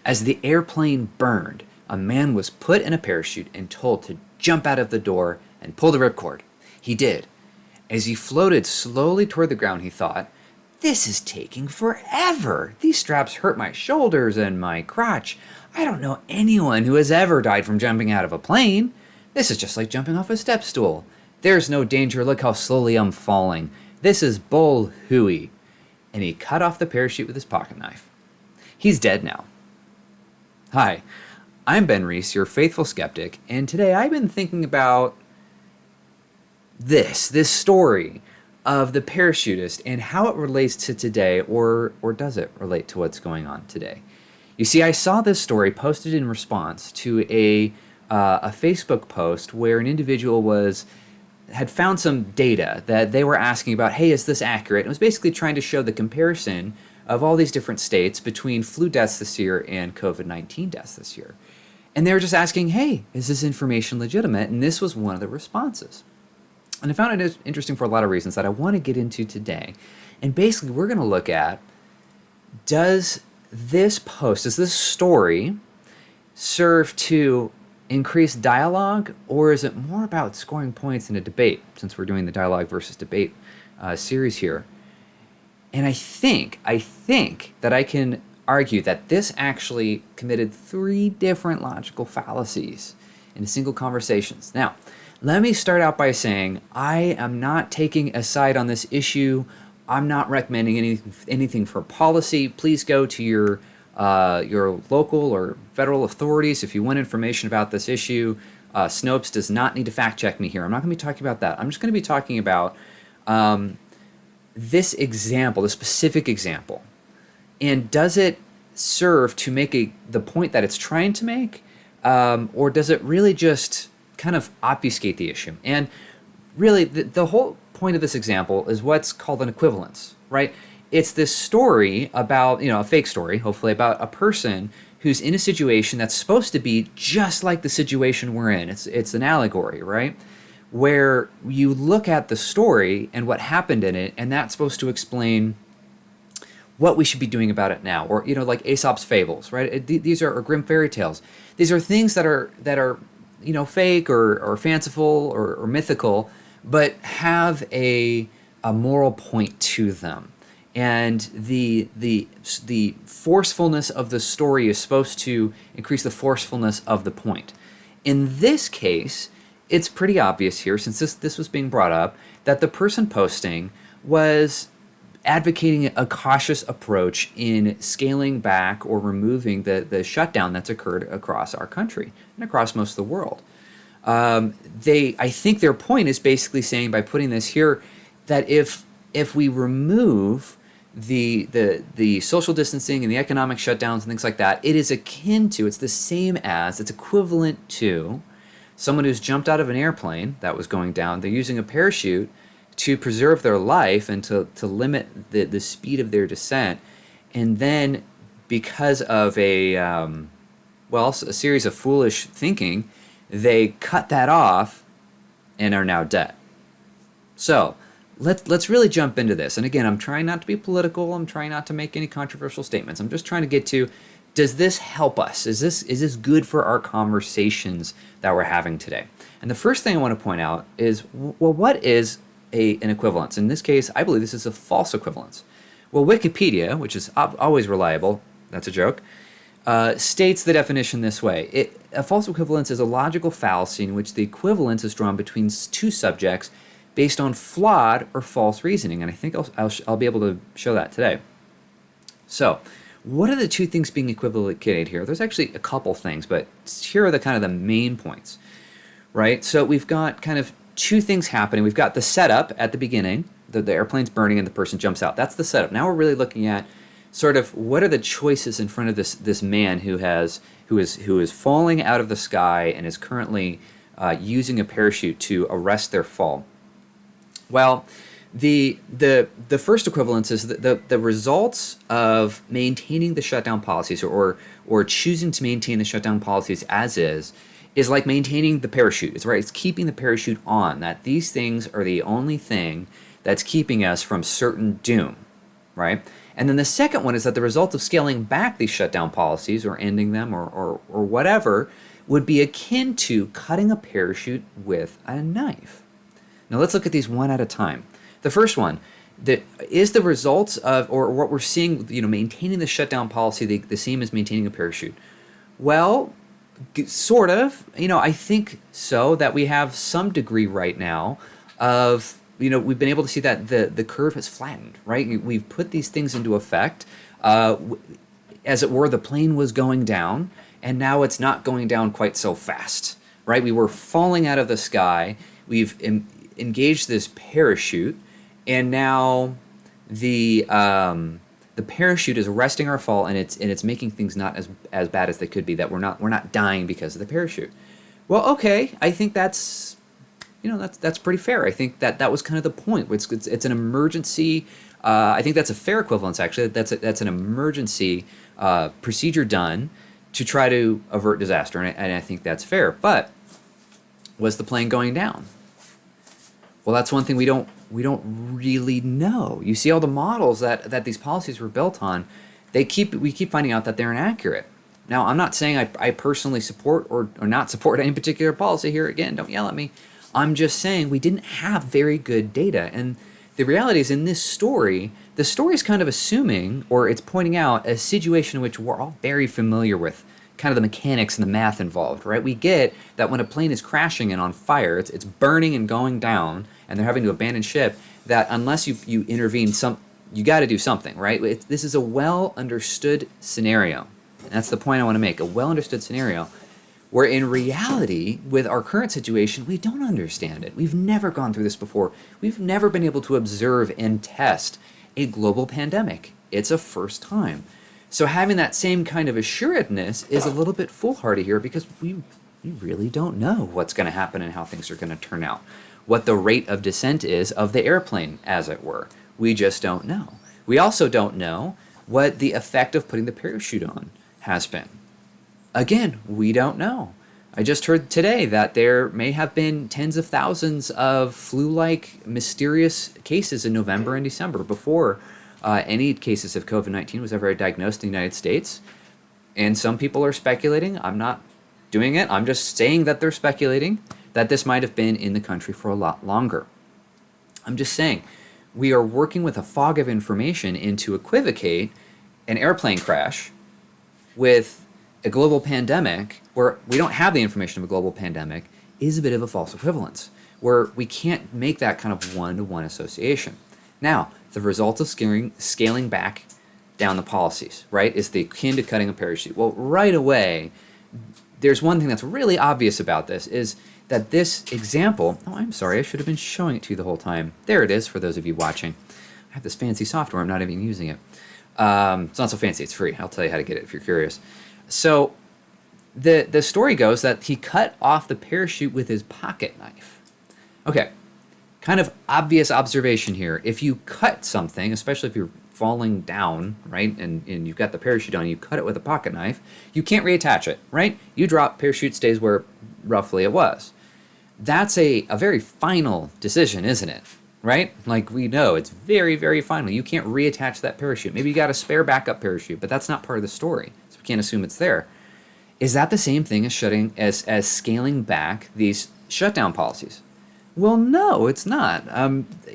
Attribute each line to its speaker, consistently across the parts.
Speaker 1: As the airplane burned, a man was put in a parachute and told to jump out of the door and pull the ripcord. He did. As he floated slowly toward the ground, he thought, "This is taking forever. These straps hurt my shoulders and my crotch. I don't know anyone who has ever died from jumping out of a plane. This is just like jumping off a step stool. There's no danger. Look how slowly I'm falling. This is bull hooey." And he cut off the parachute with his pocket knife. He's dead now. Hi, I'm Ben Reese, your faithful skeptic, and today I've been thinking about this story of the parachutist and how it relates to today, or does it relate to what's going on today? You see, I saw this story posted in response to a Facebook post where an individual had found some data that they were asking about, hey, is this accurate? It was basically trying to show the comparison of all these different states between flu deaths this year and COVID-19 deaths this year. And they were just asking, hey, is this information legitimate? And this was one of the responses. And I found it interesting for a lot of reasons that I want to get into today. And basically, we're going to look at, does this story serve to increase dialogue, or is it more about scoring points in a debate, since we're doing the dialogue versus debate series here? And I think that I can argue that this actually committed 3 different logical fallacies in a single conversation. Now, let me start out by saying I am not taking a side on this issue. I'm not recommending anything for policy. Please go to your local or federal authorities if you want information about this issue. Snopes does not need to fact check me here. I'm not going to be talking about that. I'm just going to be talking about this example, the specific example. And does it serve to make the point that it's trying to make, or does it really just kind of obfuscate the issue? And really, the whole point of this example is what's called an equivalence, right? It's this story about, a fake story, hopefully, about a person who's in a situation that's supposed to be just like the situation we're in. It's an allegory, right? Where you look at the story and what happened in it, and that's supposed to explain what we should be doing about it now, or like Aesop's fables, right? These are grim fairy tales. These are things that are fake or fanciful or mythical, but have a moral point to them. And the forcefulness of the story is supposed to increase the forcefulness of the point. In this case, it's pretty obvious here, since this was being brought up, that the person posting was advocating a cautious approach in scaling back or removing the shutdown that's occurred across our country and across most of the world. I think their point is basically saying, by putting this here, that if we remove the social distancing and the economic shutdowns and things like that, it's the same as, it's equivalent to someone who's jumped out of an airplane that was going down. They're using a parachute to preserve their life and to limit the speed of their descent. And then, because of a series of foolish thinking, they cut that off and are now dead. So let's really jump into this. And again, I'm trying not to be political. I'm trying not to make any controversial statements. I'm just trying to get to, does this help us? Is this good for our conversations that we're having today? And the first thing I want to point out is, well, what is an equivalence? In this case, I believe this is a false equivalence. Well, Wikipedia, which is always reliable, that's a joke, states the definition this way. A false equivalence is a logical fallacy in which the equivalence is drawn between 2 subjects based on flawed or false reasoning. And I think I'll be able to show that today. So, what are the 2 things being equivocated here? There's actually a couple things, but here are the main points, right? So we've got kind of 2 things happening. We've got the setup at the beginning, the airplane's burning and the person jumps out. That's the setup. Now we're really looking at sort of what are the choices in front of this man who is falling out of the sky and is currently using a parachute to arrest their fall. Well, the first equivalence is the results of maintaining the shutdown policies or choosing to maintain the shutdown policies as is like maintaining the parachute. It's keeping the parachute on. That these things are the only thing that's keeping us from certain doom, right? And then the second one is that the result of scaling back these shutdown policies or ending them or whatever would be akin to cutting a parachute with a knife. Now let's look at these one at a time. The first one, is the results of, or what we're seeing, maintaining the shutdown policy the same as maintaining a parachute? Well, sort of. I think so, that we have some degree right now of, we've been able to see that the curve has flattened, right? We've put these things into effect. As it were, the plane was going down, and now it's not going down quite so fast, right? We were falling out of the sky. We've engaged this parachute, and now the parachute is arresting our fall, and it's making things not as bad as they could be. That we're not dying because of the parachute. Well, okay, I think that's pretty fair. I think that was kind of the point. It's an emergency. I think that's a fair equivalence, actually. That's an emergency procedure done to try to avert disaster, and I think that's fair. But was the plane going down? Well, that's one thing we don't really know. You see all the models that these policies were built on, we keep finding out that they're inaccurate. Now, I'm not saying I personally support or not support any particular policy here. Again, don't yell at me. I'm just saying we didn't have very good data. And the reality is, in this story, the story is kind of assuming, or it's pointing out, a situation in which we're all very familiar with, kind of the mechanics and the math involved, right? We get that when a plane is crashing and on fire, it's burning and going down, and they're having to abandon ship, that unless you intervene, you got to do something, right? This is a well-understood scenario. And that's the point I want to make, a well-understood scenario, where in reality, with our current situation, we don't understand it. We've never gone through this before. We've never been able to observe and test a global pandemic. It's a first time. So having that same kind of assuredness is a little bit foolhardy here, because we really don't know what's going to happen and how things are going to turn out. What the rate of descent is of the airplane, as it were. We just don't know. We also don't know what the effect of putting the parachute on has been. Again, we don't know. I just heard today that there may have been tens of thousands of flu-like mysterious cases in November and December before any cases of COVID-19 was ever diagnosed in the United States. And some people are speculating. I'm not doing it. I'm just saying that they're speculating that this might have been in the country for a lot longer. I'm just saying we are working with a fog of information and to equivocate an airplane crash with a global pandemic, where we don't have the information of a global pandemic, is a bit of a false equivalence, where we can't make that kind of one-to-one association. Now, the result of scaling back down the policies, right, is the akin to cutting a parachute. Well, right away, there's one thing that's really obvious about this, is that this example, I'm sorry, I should have been showing it to you the whole time. There it is for those of you watching. I have this fancy software, I'm not even using it. It's not so fancy, it's free. I'll tell you how to get it if you're curious. So the story goes that he cut off the parachute with his pocket knife. Okay, kind of obvious observation here. If you cut something, especially if you're falling down, right, and you've got the parachute on, you cut it with a pocket knife, you can't reattach it, right? You drop, parachute stays where roughly it was. That's a very final decision, isn't it? Right? Like, we know it's very, very final. You can't reattach that parachute. Maybe you got a spare backup parachute, but that's not part of the story, so we can't assume it's there. Is that the same thing as scaling back these shutdown policies? Well, no, it's not.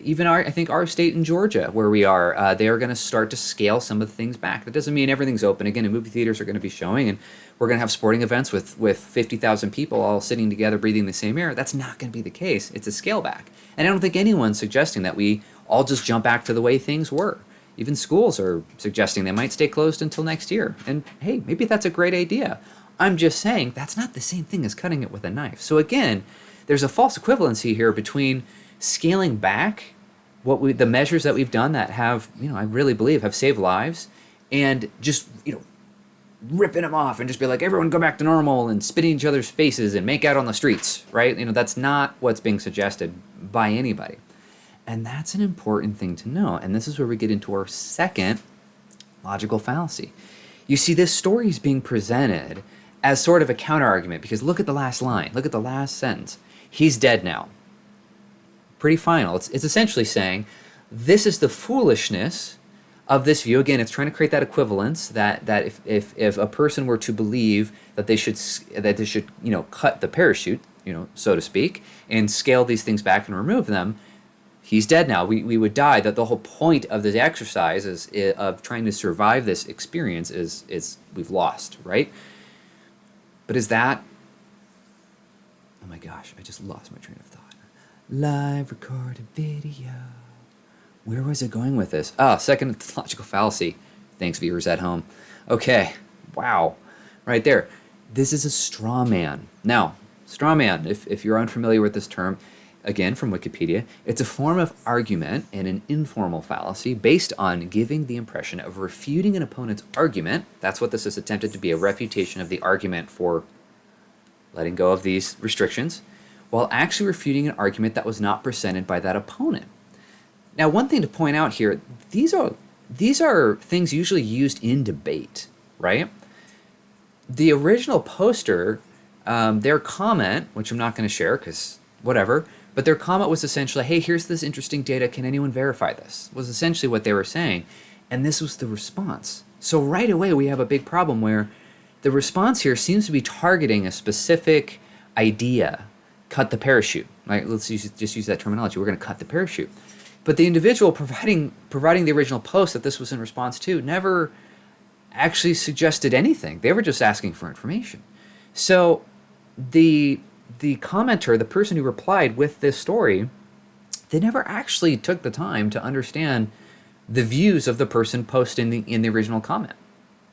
Speaker 1: Even I think our state in Georgia, where we are, they are going to start to scale some of the things back. That doesn't mean everything's open again, and movie theaters are going to be showing, and we're going to have sporting events with 50,000 people all sitting together breathing the same air. That's not going to be the case. It's a scale back. And I don't think anyone's suggesting that we all just jump back to the way things were. Even schools are suggesting they might stay closed until next year. And hey, maybe that's a great idea. I'm just saying that's not the same thing as cutting it with a knife. So again, there's a false equivalency here between scaling back the measures that we've done that have, I really believe have saved lives, and just, ripping them off and just be like, everyone go back to normal and spit in each other's faces and make out on the streets, right? That's not what's being suggested by anybody. And that's an important thing to know. And this is where we get into our second logical fallacy. You see, this story is being presented as sort of a counter-argument, because look at the last line. Look at the last sentence. He's dead now. Pretty final. It's essentially saying, this is the foolishness of this view. Again, it's trying to create that equivalence that if a person were to believe that they should cut the parachute, so to speak, and scale these things back and remove them, he's dead now. We would die. That the whole point of this exercise of trying to survive this experience is we've lost, right? But is that? Oh my gosh, I just lost my train of thought. Live recorded video. Where was it going with this? Second logical fallacy. Thanks, viewers at home. Okay, wow, right there. This is a straw man. Now, straw man, if you're unfamiliar with this term, again from Wikipedia, it's a form of argument and an informal fallacy based on giving the impression of refuting an opponent's argument. That's what this is attempted to be, a refutation of the argument for letting go of these restrictions, while actually refuting an argument that was not presented by that opponent. Now, one thing to point out here, these are things usually used in debate, right? The original poster, their comment, which I'm not going to share because whatever, but their comment was essentially, hey, here's this interesting data, can anyone verify this? Was essentially what they were saying, and this was the response. So right away we have a big problem where the response here seems to be targeting a specific idea, cut the parachute. Right? Let's just use that terminology. We're going to cut the parachute. But the individual providing the original post that this was in response to never actually suggested anything. They were just asking for information. So the commenter, the person who replied with this story, they never actually took the time to understand the views of the person posting in the original comment.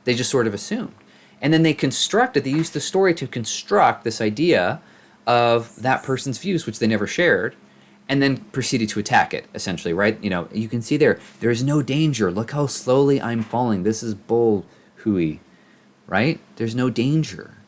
Speaker 1: They just sort of assumed. And then they used the story to construct this idea of that person's views, which they never shared, and then proceeded to attack it, essentially, right? You can see there is no danger. Look how slowly I'm falling. This is bull hooey, right? There's no danger.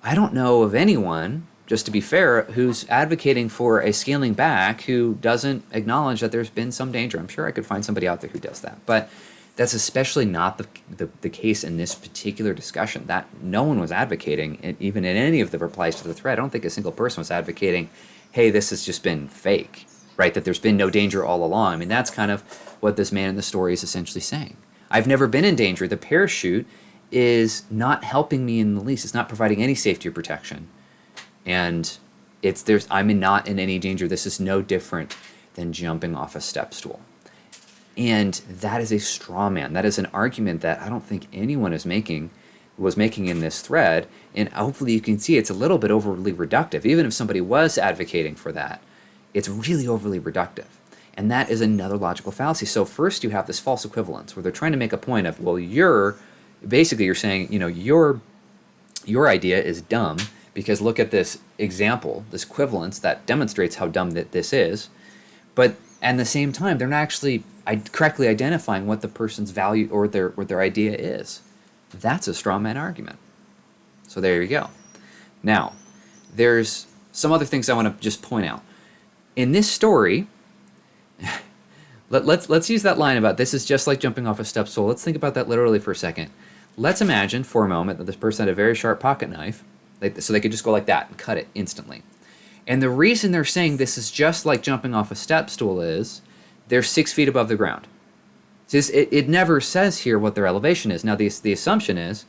Speaker 1: I don't know of anyone, just to be fair, who's advocating for a scaling back who doesn't acknowledge that there's been some danger. I'm sure I could find somebody out there who does that. But that's especially not the case in this particular discussion. That no one was advocating, even in any of the replies to the thread. I don't think a single person was advocating, hey, this has just been fake, right? That there's been no danger all along. I mean, that's kind of what this man in the story is essentially saying. I've never been in danger. The parachute is not helping me in the least. It's not providing any safety or protection. And I'm not in any danger. This is no different than jumping off a step stool. And that is a straw man. That is an argument that I don't think anyone was making in this thread. And hopefully you can see it's a little bit overly reductive. Even if somebody was advocating for that, it's really overly reductive. And that is another logical fallacy. So first you have this false equivalence where they're trying to make a point of, well, you're saying, your idea is dumb because look at this example, this equivalence that demonstrates how dumb that this is. But at the same time, they're not actually correctly identifying what the person's value or their idea is. That's a straw man argument. So there you go. Now, there's some other things I want to just point out. In this story, let's use that line about this is just like jumping off a step stool. Let's think about that literally for a second. Let's imagine for a moment that this person had a very sharp pocket knife, so they could just go like that and cut it instantly. And the reason they're saying this is just like jumping off a step stool is they're 6 feet above the ground. It never says here what their elevation is. Now, the assumption is,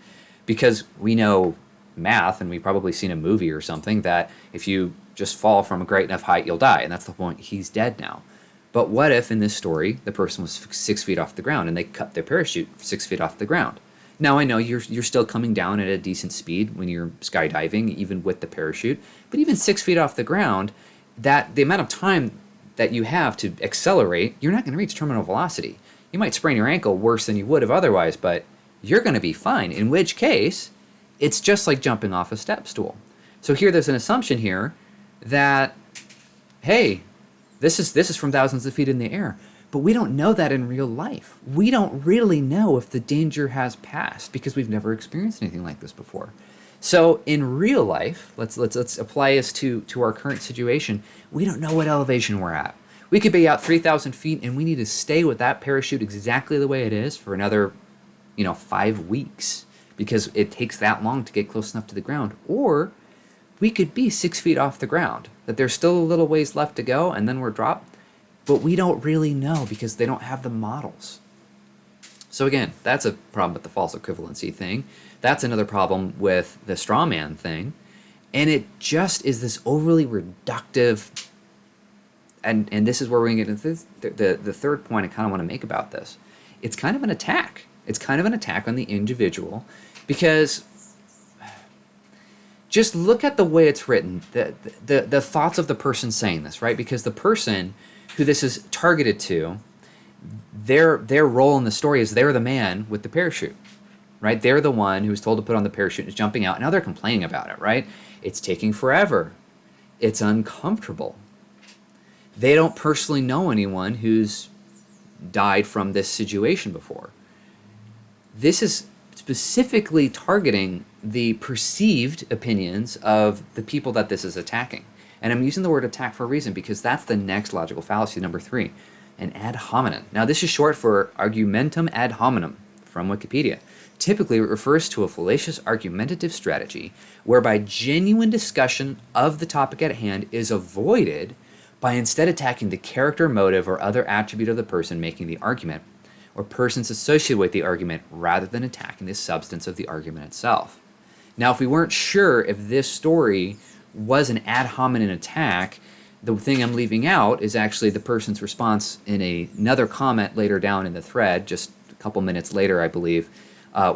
Speaker 1: because we know math and we've probably seen a movie or something, that if you just fall from a great enough height, you'll die. And that's the point. He's dead now. But what if in this story, the person was 6 feet off the ground and they cut their parachute 6 feet off the ground? Now, I know you're still coming down at a decent speed when you're skydiving, even with the parachute. But even 6 feet off the ground, that the amount of time that you have to accelerate, you're not going to reach terminal velocity. You might sprain your ankle worse than you would have otherwise, but you're going to be fine, in which case it's just like jumping off a step stool. So here there's an assumption here that, hey, this is from thousands of feet in the air. But we don't know that in real life. We don't really know if the danger has passed because we've never experienced anything like this before. So in real life, let's apply this to our current situation. We don't know what elevation we're at. We could be out 3,000 feet and we need to stay with that parachute exactly the way it is for another, 5 weeks because it takes that long to get close enough to the ground. Or we could be 6 feet off the ground, that there's still a little ways left to go and then we're dropped. But we don't really know because they don't have the models. So again, that's a problem with the false equivalency thing. That's another problem with the straw man thing. And it just is this overly reductive, and this is where we're going to get into the third point I kind of want to make about this. It's kind of an attack. It's kind of an attack on the individual, because just look at the way it's written, the thoughts of the person saying this, right? Because the person who this is targeted to, their role in the story is they're the man with the parachute, right? They're the one who's told to put on the parachute and is jumping out. Now they're complaining about it, right? It's taking forever. It's uncomfortable. They don't personally know anyone who's died from this situation before. This is specifically targeting the perceived opinions of the people that this is attacking. And I'm using the word attack for a reason, because that's the next logical fallacy, number 3, an ad hominem. Now, this is short for argumentum ad hominem from Wikipedia. Typically, it refers to a fallacious argumentative strategy whereby genuine discussion of the topic at hand is avoided by instead attacking the character, motive, or other attribute of the person making the argument, or persons associated with the argument, rather than attacking the substance of the argument itself. Now, if we weren't sure if this story was an ad hominem attack, the thing I'm leaving out is actually the person's response in another comment later down in the thread, just a couple minutes later, I believe,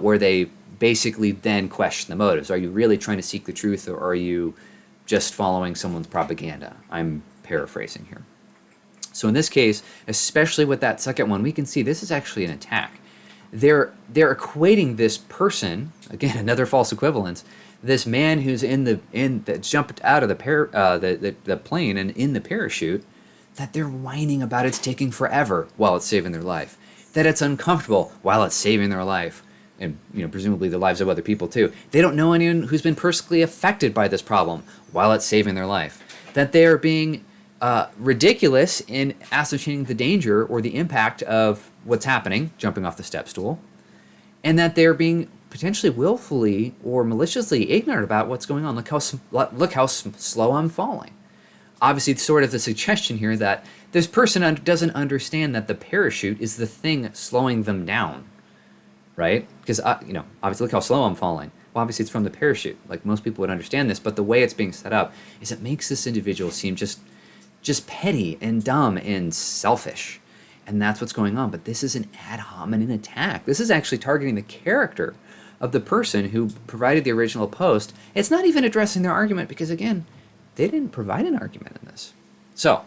Speaker 1: where they basically then question the motives. Are you really trying to seek the truth, or are you just following someone's propaganda? I'm paraphrasing here. So in this case, especially with that second one, we can see this is actually an attack. They're equating this person, again, another false equivalence, this man who's that jumped out of the plane and in the parachute, that they're whining about it's taking forever while it's saving their life, that it's uncomfortable while it's saving their life, and presumably the lives of other people too. They don't know anyone who's been personally affected by this problem while it's saving their life, that they are being ridiculous in ascertaining the danger or the impact of what's happening, jumping off the step stool, and that they're being potentially willfully or maliciously ignorant about what's going on. Look how slow I'm falling. Obviously, it's sort of the suggestion here that this person doesn't understand that the parachute is the thing slowing them down, right? Because obviously, look how slow I'm falling. Well, obviously, it's from the parachute. Like, most people would understand this, but the way it's being set up is it makes this individual seem just petty and dumb and selfish. And that's what's going on. But this is an ad hominem attack. This is actually targeting the character of the person who provided the original post. It's not even addressing their argument, because, again, they didn't provide an argument in this. So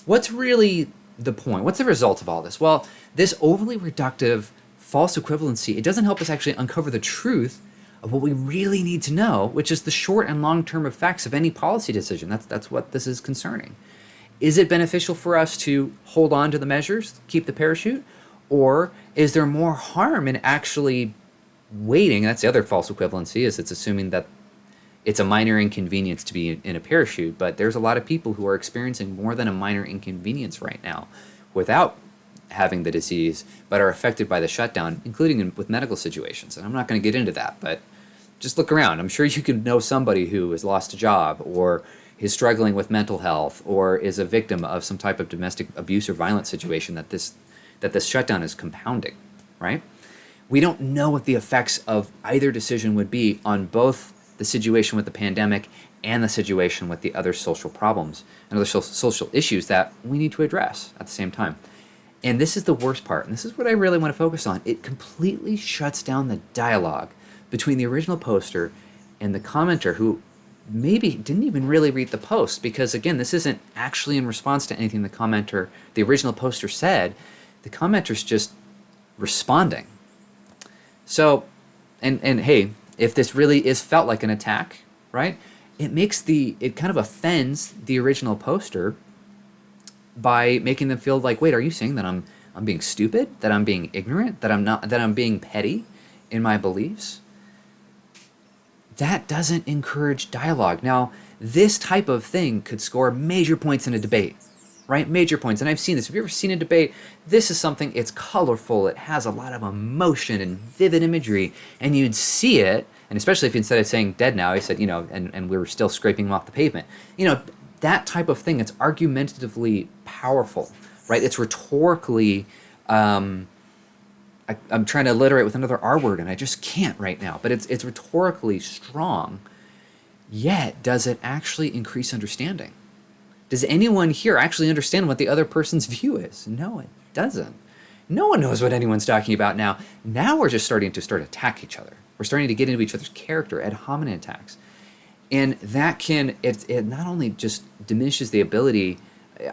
Speaker 1: what's really the point? What's the result of all this? Well, this overly reductive false equivalency, it doesn't help us actually uncover the truth of what we really need to know, which is the short and long-term effects of any policy decision. That's what this is concerning. Is it beneficial for us to hold on to the measures, keep the parachute? Or is there more harm in actually waiting? And that's the other false equivalency, is it's assuming that it's a minor inconvenience to be in a parachute. But there's a lot of people who are experiencing more than a minor inconvenience right now without having the disease, but are affected by the shutdown, including with medical situations. And I'm not going to get into that, but just look around. I'm sure you can know somebody who has lost a job, or is struggling with mental health, or is a victim of some type of domestic abuse or violent situation that this shutdown is compounding, right? We don't know what the effects of either decision would be on both the situation with the pandemic and the situation with the other social problems and other social issues that we need to address at the same time. And this is the worst part, and this is what I really want to focus on. It completely shuts down the dialogue between the original poster and the commenter, who maybe didn't even really read the post, because, again, this isn't actually in response to anything the original poster said. The commenter's just responding. So, and hey, if this really is felt like an attack, right, it kind of offends the original poster by making them feel like, wait, are you saying that I'm being stupid, that I'm being ignorant, that I'm being petty in my beliefs? That doesn't encourage dialogue. Now, this type of thing could score major points in a debate, right? Major points. And I've seen this. Have you ever seen a debate? This is something, it's colorful. It has a lot of emotion and vivid imagery. And you'd see it, and especially if instead of saying dead now, he said, and we were still scraping him off the pavement. That type of thing, it's argumentatively powerful, right? It's rhetorically I'm trying to alliterate with another R word and I just can't right now. But it's rhetorically strong. Yet, does it actually increase understanding? Does anyone here actually understand what the other person's view is? No, it doesn't. No one knows what anyone's talking about now. Now we're just starting to attack each other. We're starting to get into each other's character, ad hominem attacks. And that it not only just diminishes the ability,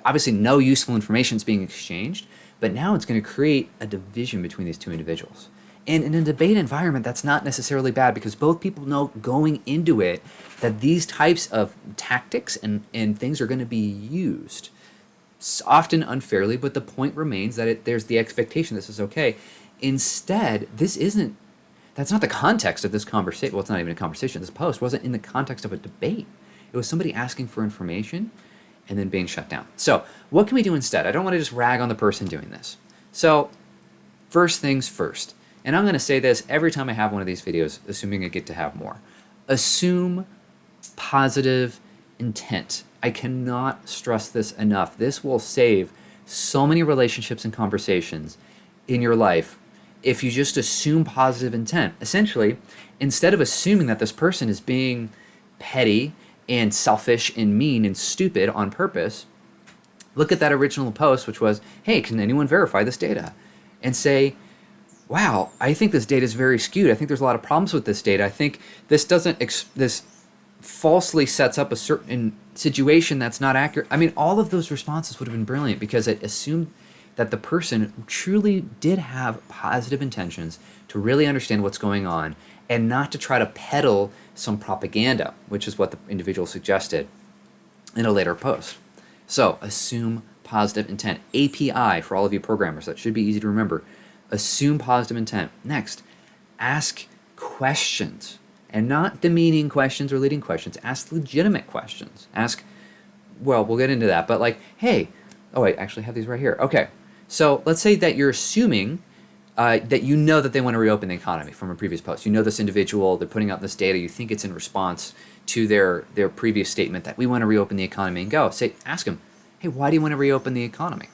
Speaker 1: obviously no useful information is being exchanged, but now it's going to create a division between these two individuals. And in a debate environment, that's not necessarily bad because both people know going into it that these types of tactics and things are going to be used, often unfairly, but the point remains that there's the expectation this is okay. Instead, that's not the context of this conversation. Well, it's not even a conversation. This post wasn't in the context of a debate. It was somebody asking for information and then being shut down. So what can we do instead? I don't want to just rag on the person doing this. So first things first. And I'm going to say this every time I have one of these videos, assuming I get to have more. Assume positive intent. I cannot stress this enough. This will save so many relationships and conversations in your life if you just assume positive intent. Essentially, instead of assuming that this person is being petty and selfish and mean and stupid on purpose, look at that original post, which was, hey, can anyone verify this data? And say, wow, I think this data is very skewed. I think there's a lot of problems with this data. I think this this falsely sets up a certain situation that's not accurate. I mean, all of those responses would have been brilliant because it assumed that the person truly did have positive intentions to really understand what's going on and not to try to peddle some propaganda, which is what the individual suggested in a later post. So assume positive intent. API for all of you programmers. That should be easy to remember. Assume positive intent. Next, ask questions. And not demeaning questions or leading questions. Ask legitimate questions. Ask, well, we'll get into that, but like, hey, oh, I actually have these right here. Okay, so let's say that you're assuming that you know that they want to reopen the economy from a previous post. You know this individual, they're putting out this data, you think it's in response to their previous statement that we want to reopen the economy and go. Ask them, hey, why do you want to reopen the economy?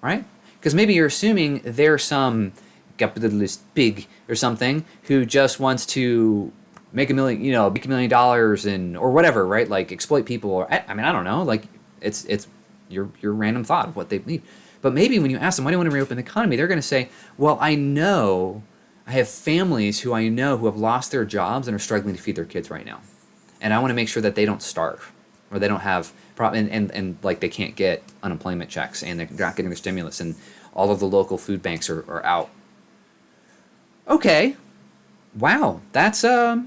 Speaker 1: Right? Because maybe you're assuming there's some capitalist pig or something who just wants to make $1 million and or whatever, right? Like exploit people, or I mean, I don't know. Like it's your random thought of what they need. But maybe when you ask them, why do you want to reopen the economy? They're going to say, well, I have families who I know who have lost their jobs and are struggling to feed their kids right now, and I want to make sure that they don't starve or they don't have and like they can't get unemployment checks and they're not getting their stimulus and all of the local food banks are out. Okay, wow, that's a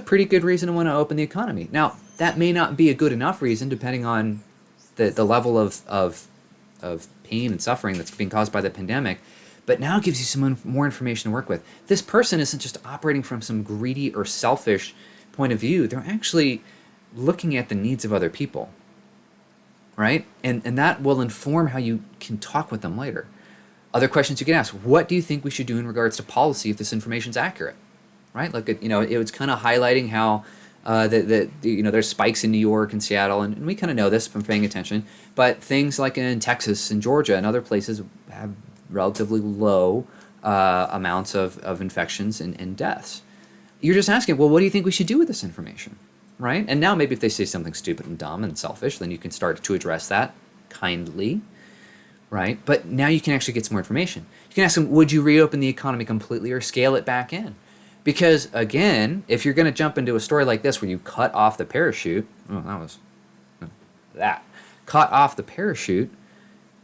Speaker 1: pretty good reason to want to open the economy. Now, that may not be a good enough reason, depending on the level of pain and suffering that's being caused by the pandemic, but now it gives you some more information to work with. This person isn't just operating from some greedy or selfish point of view. They're actually looking at the needs of other people, right? And that will inform how you can talk with them later. Other questions you can ask: what do you think we should do in regards to policy if this information is accurate? Right? Like, it was kind of highlighting how there's spikes in New York and Seattle, and we kind of know this from paying attention. But things like in Texas and Georgia and other places have relatively low amounts of infections and deaths. You're just asking, well, what do you think we should do with this information? Right? And now maybe if they say something stupid and dumb and selfish, then you can start to address that kindly. Right? But now you can actually get some more information. You can ask them, would you reopen the economy completely or scale it back in? Because, again, if you're going to jump into a story like this where you cut off the parachute, cut off the parachute,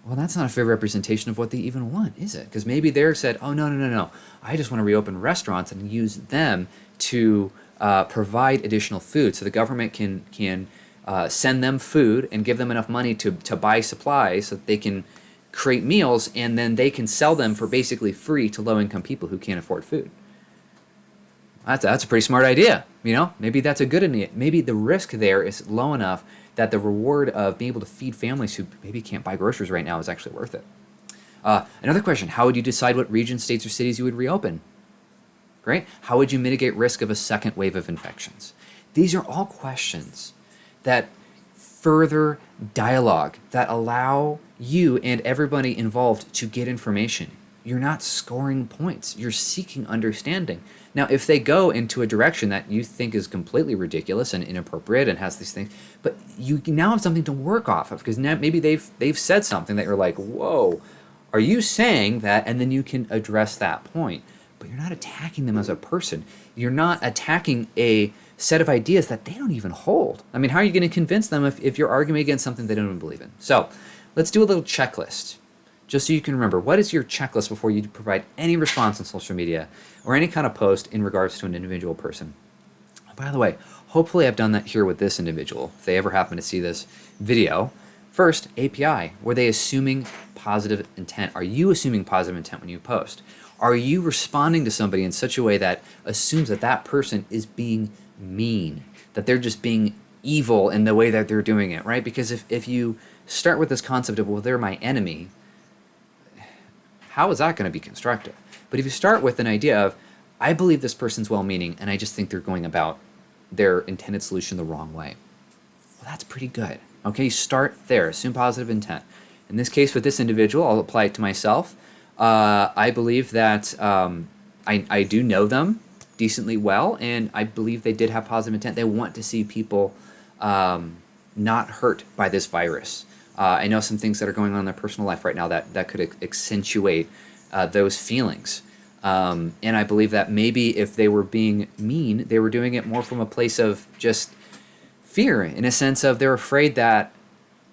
Speaker 1: well, that's not a fair representation of what they even want, is it? Because maybe they're said, oh, no, I just want to reopen restaurants and use them to provide additional food so the government can send them food and give them enough money to buy supplies so that they can create meals, and then they can sell them for basically free to low-income people who can't afford food. That's a pretty smart idea. Maybe that's a good idea. Maybe the risk there is low enough that the reward of being able to feed families who maybe can't buy groceries right now is actually worth it. Another question: how would you decide what regions, states, or cities you would reopen? Great. How would you mitigate risk of a second wave of infections? These are all questions that further dialogue, that allow you and everybody involved to get information. you're not scoring points. You're seeking understanding. Now, if they go into a direction that you think is completely ridiculous and inappropriate and has these things, but you now have something to work off of, because now maybe they've said something that you're like, whoa, are you saying that? And then you can address that point. But you're not attacking them as a person. You're not attacking a set of ideas that they don't even hold. I mean, how are you going to convince them if you're arguing against something they don't even believe in? So let's do a little checklist, just so you can remember. What is your checklist before you provide any response on social media or any kind of post in regards to an individual person? By the way, hopefully I've done that here with this individual, if they ever happen to see this video. First, API. Were they assuming positive intent? Are you assuming positive intent when you post? Are you responding to somebody in such a way that assumes that that person is being mean, that they're just being evil in the way that they're doing it, right? Because if you start with this concept of, well, they're my enemy, how is that going to be constructive? But if you start with an idea of, I believe this person's well-meaning and I just think they're going about their intended solution the wrong way, well, that's pretty good. Okay, start there. Assume positive intent. In this case, with this individual, I'll apply it to myself. I believe that I do know them decently well, and I believe they did have positive intent. They want to see people not hurt by this virus. I know some things that are going on in their personal life right now that could accentuate those feelings. And I believe that maybe if they were being mean, they were doing it more from a place of just fear, in a sense of they're afraid that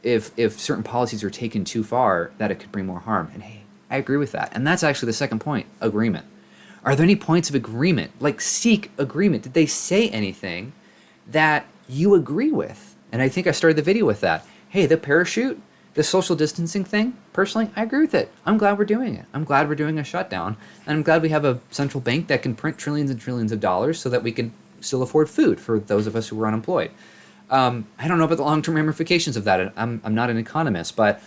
Speaker 1: if certain policies are taken too far, that it could bring more harm. And hey, I agree with that. And that's actually the second point, agreement. Are there any points of agreement? Like, seek agreement. Did they say anything that you agree with? And I think I started the video with that. Hey, the parachute, the social distancing thing, personally, I agree with it. I'm glad we're doing it. I'm glad we're doing a shutdown. And I'm glad we have a central bank that can print trillions and trillions of dollars so that we can still afford food for those of us who are unemployed. I don't know about the long-term ramifications of that. I'm not an economist, but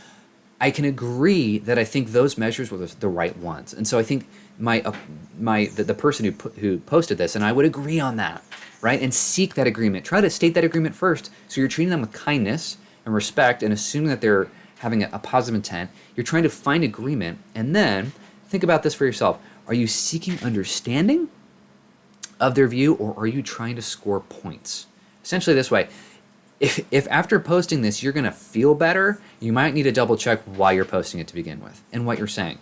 Speaker 1: I can agree that I think those measures were the right ones. And so I think the person who posted this, and I would agree on that, right? And seek that agreement. Try to state that agreement first. So you're treating them with kindness and respect and assuming that they're having a positive intent. You're trying to find agreement. And then think about this for yourself. Are you seeking understanding of their view, or are you trying to score points? Essentially this way. If after posting this you're going to feel better, you might need to double check why you're posting it to begin with and what you're saying.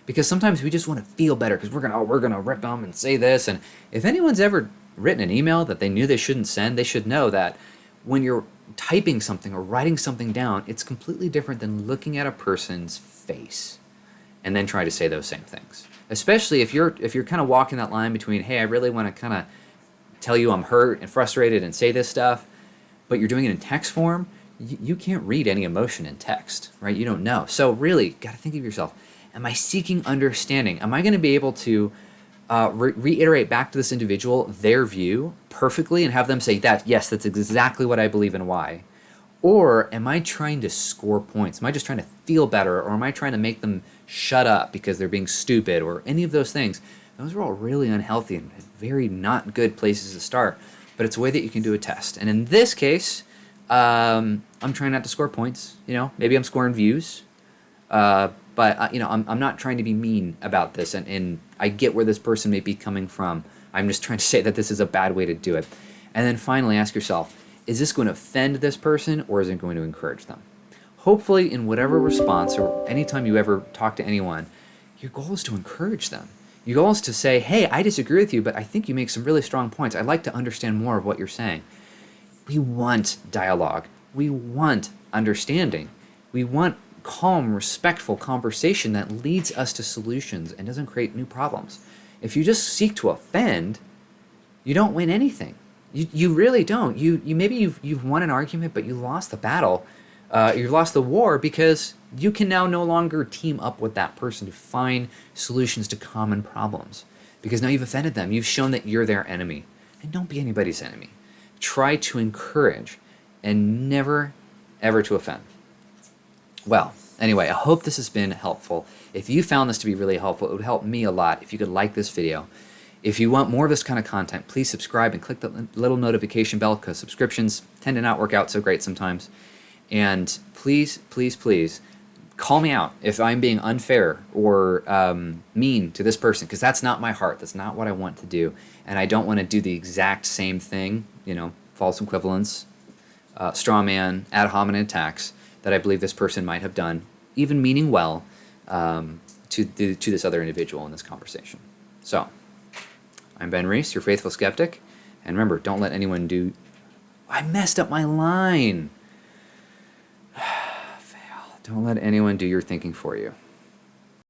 Speaker 1: Because sometimes we just want to feel better because we're going to rip them and say this. And if anyone's ever written an email that they knew they shouldn't send, they should know that when you're typing something or writing something down, it's completely different than looking at a person's face and then trying to say those same things. Especially if you're kind of walking that line between, hey, I really want to kind of tell you I'm hurt and frustrated and say this stuff, but you're doing it in text form, you can't read any emotion in text, right? You don't know. So really, got to think of yourself. Am I seeking understanding? Am I going to be able to reiterate back to this individual their view perfectly and have them say that, yes, that's exactly what I believe and why? Or am I trying to score points? Am I just trying to feel better? Or am I trying to make them shut up because they're being stupid or any of those things? Those are all really unhealthy and very not good places to start. But it's a way that you can do a test. And in this case, I'm trying not to score points. Maybe I'm scoring views. But I'm not trying to be mean about this. And I get where this person may be coming from. I'm just trying to say that this is a bad way to do it. And then finally ask yourself, is this going to offend this person or is it going to encourage them? Hopefully in whatever response or anytime you ever talk to anyone, your goal is to encourage them. Your goal is to say, hey, I disagree with you, but I think you make some really strong points. I'd like to understand more of what you're saying. We want dialogue. We want understanding. We want calm, respectful conversation that leads us to solutions and doesn't create new problems. If you just seek to offend, you don't win anything. You really don't. Maybe you've won an argument, but you lost the battle. You've lost the war because you can now no longer team up with that person to find solutions to common problems. Because now you've offended them. You've shown that you're their enemy. And don't be anybody's enemy. Try to encourage and never, ever to offend. Well, anyway, I hope this has been helpful. If you found this to be really helpful, it would help me a lot if you could like this video. If you want more of this kind of content, please subscribe and click the little notification bell because subscriptions tend to not work out so great sometimes. And please, please, please call me out if I'm being unfair or mean to this person, because that's not my heart. That's not what I want to do. And I don't want to do the exact same thing, false equivalence, straw man, ad hominem attacks that I believe this person might have done, even meaning well, to this other individual in this conversation. So, I'm Ben Reese, your faithful skeptic. And remember, don't let anyone do... I messed up my line. Fail. Don't let anyone do your thinking for you.